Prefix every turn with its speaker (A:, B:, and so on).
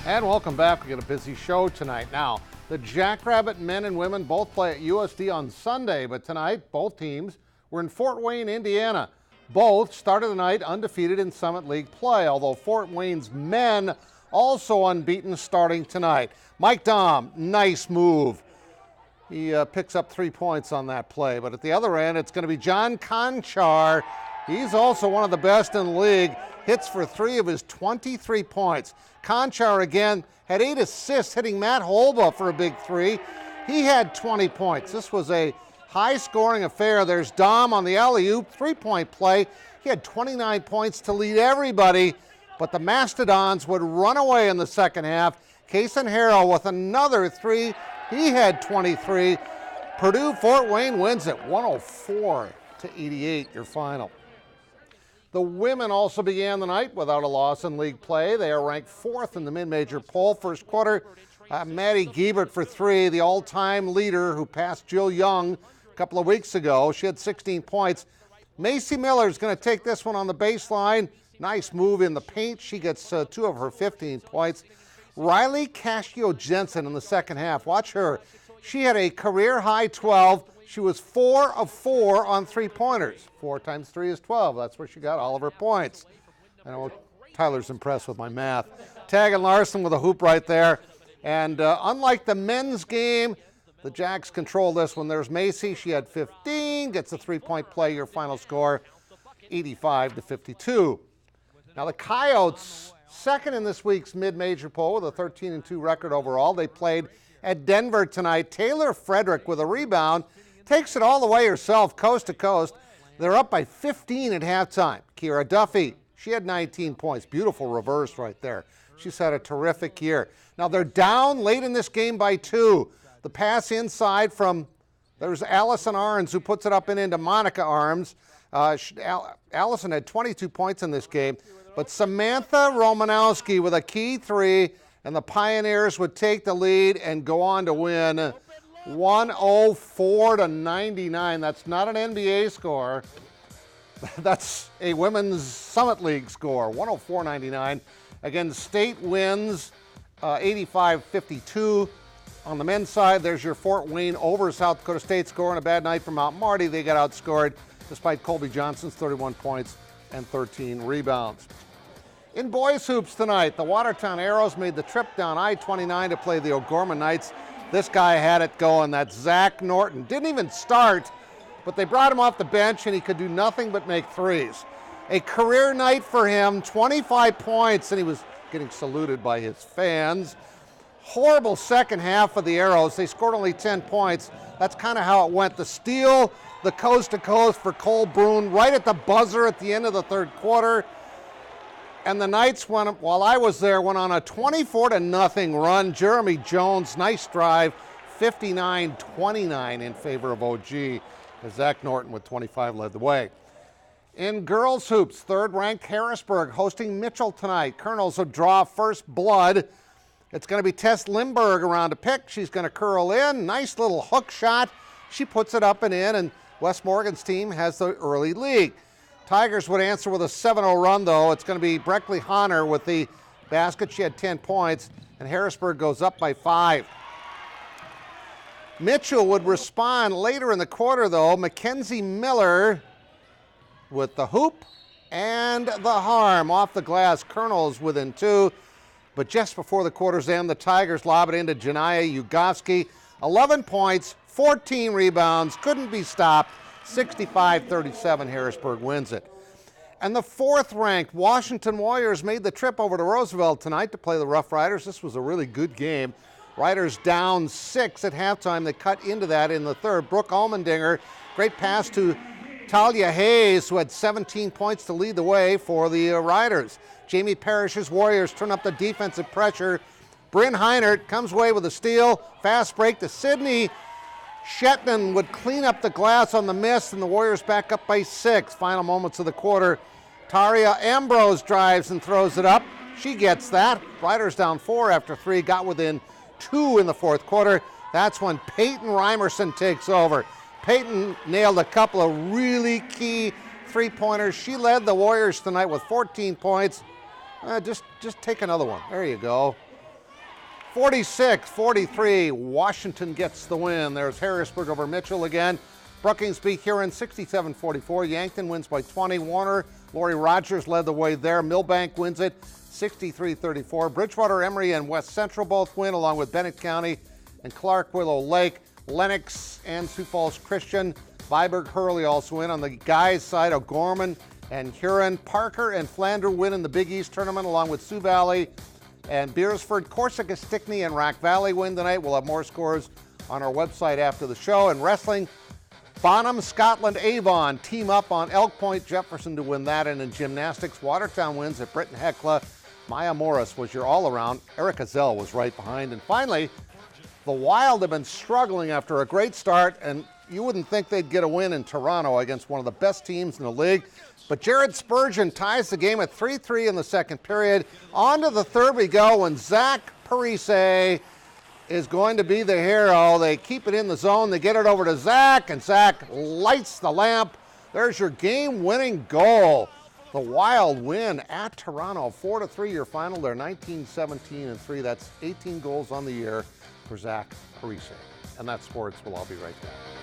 A: And welcome back. We got a busy show tonight. Now, the Jackrabbit men and women both play at USD on Sunday, but tonight both teams were in Fort Wayne, Indiana. Both started the night undefeated in Summit League play, although Fort Wayne's men also unbeaten starting tonight. Mike Dahm, nice move. He picks up 3 points on that play, but at the other end, it's going to be John Conchar. He's also one of the best in the league. Hits for 3 of his 23 points. Conchar again had 8 assists, hitting Matt Holba for a big 3. He had 20 points. This was a high-scoring affair. There's Dom on the alley-oop, 3-point play. He had 29 points to lead everybody, but the Mastodons would run away in the second half. Kason Harrell with another 3. He had 23. Purdue-Fort Wayne wins it, 104-88, your final. The women also began the night without a loss in league play. They are ranked 4th in the mid-major poll. First quarter, Maddie Giebert for 3, the all-time leader who passed Jill Young a couple of weeks ago. She had 16 points. Macy Miller is going to take this one on the baseline. Nice move in the paint. She gets 2 of her 15 points. Riley Cascio-Jensen in the second half. Watch her. She had a career-high 12. She was 4 of 4 on 3-pointers. 4 times 3 is 12. That's where she got all of her points. I know Tyler's impressed with my math. Tagan Larson with a hoop right there. And unlike the men's game, the Jacks control this one. There's Macy. She had 15. Gets a 3-point play. Your final score, 85-52. Now the Coyotes, second in this week's mid-major poll with a 13-2 record overall. They played at Denver tonight. Taylor Frederick with a rebound. Takes it all the way herself, coast to coast. They're up by 15 at halftime. Kira Duffy, she had 19 points. Beautiful reverse right there. She's had a terrific year. Now they're down late in this game by 2. The pass inside from, there's Allison Arns who puts it up and into Monica Arms. Allison had 22 points in this game. But Samantha Romanowski with a key 3, and the Pioneers would take the lead and go on to win 104-99. That's not an NBA score. That's a Women's Summit League score, 104-99. Again, State wins 85-52. On the men's side, there's your Fort Wayne over South Dakota State score, and a bad night for Mount Marty. They got outscored despite Colby Johnson's 31 points and 13 rebounds. In boys hoops tonight, the Watertown Arrows made the trip down I-29 to play the O'Gorman Knights. This guy had it going. That's Zach Norton. Didn't even start, but they brought him off the bench, and he could do nothing but make 3s. A career night for him, 25 points, and he was getting saluted by his fans. Horrible second half of the Arrows. They scored only 10 points. That's kind of how it went. The steal, the coast-to-coast for Cole Bruin right at the buzzer at the end of the third quarter. And the Knights, while I was there, went on a 24-0 run. Jeremy Jones, nice drive, 59-29 in favor of OG, as Zach Norton with 25 led the way. In girls hoops, third-ranked Harrisburg hosting Mitchell tonight. Colonels will draw first blood. It's going to be Tess Lindberg around to pick. She's going to curl in. Nice little hook shot. She puts it up and in, and West Morgan's team has the early lead. Tigers would answer with a 7-0 run, though. It's going to be Breckley Honor with the basket. She had 10 points, and Harrisburg goes up by 5. Mitchell would respond later in the quarter, though. Mackenzie Miller with the hoop and the harm off the glass. Colonels within 2. But just before the quarter's end, the Tigers lob it into Janaya Ugofsky. 11 points, 14 rebounds, couldn't be stopped. 65-37, Harrisburg wins it. And the fourth-ranked Washington Warriors made the trip over to Roosevelt tonight to play the Rough Riders. This was a really good game. Riders down 6 at halftime. They cut into that in the third. Brooke Allmendinger, great pass to Talia Hayes, who had 17 points to lead the way for the Riders. Jamie Parrish's Warriors turn up the defensive pressure. Bryn Heinert comes away with a steal. Fast break to Sydney. Shetland would clean up the glass on the miss, and the Warriors back up by 6. Final moments of the quarter. Taria Ambrose drives and throws it up. She gets that. Riders down 4 after 3, got within 2 in the fourth quarter. That's when Peyton Reimerson takes over. Peyton nailed a couple of really key three-pointers. She led the Warriors tonight with 14 points. Just take another one. There you go. 46-43, Washington gets the win. There's Harrisburg over Mitchell again. Brookings beat Huron 67-44. Yankton wins by 20. Warner, Laurie Rogers led the way there. Millbank wins it 63-34. Bridgewater, Emory, and West Central both win, along with Bennett County and Clark Willow Lake. Lennox and Sioux Falls Christian. Viborg Hurley also win. On the guys' side, O'Gorman and Huron. Parker and Flander win in the Big East tournament, along with Sioux Valley and Beersford. Corsica, Stickney, and Rock Valley win tonight. We'll have more scores on our website after the show. And wrestling, Bonham, Scotland, Avon team up on Elk Point, Jefferson to win that. And in gymnastics, Watertown wins at Britton Hecla. Maya Morris was your all-around. Erica Zell was right behind. And finally, the Wild have been struggling after a great start, and you wouldn't think they'd get a win in Toronto against one of the best teams in the league. But Jared Spurgeon ties the game at 3-3 in the second period. On to the third we go, and Zach Parise is going to be the hero. They keep it in the zone. They get it over to Zach, and Zach lights the lamp. There's your game-winning goal. The Wild win at Toronto, 4-3 your final. They're 19-17-3. That's 18 goals on the year for Zach Parise. And that's sports. We'll all be right back.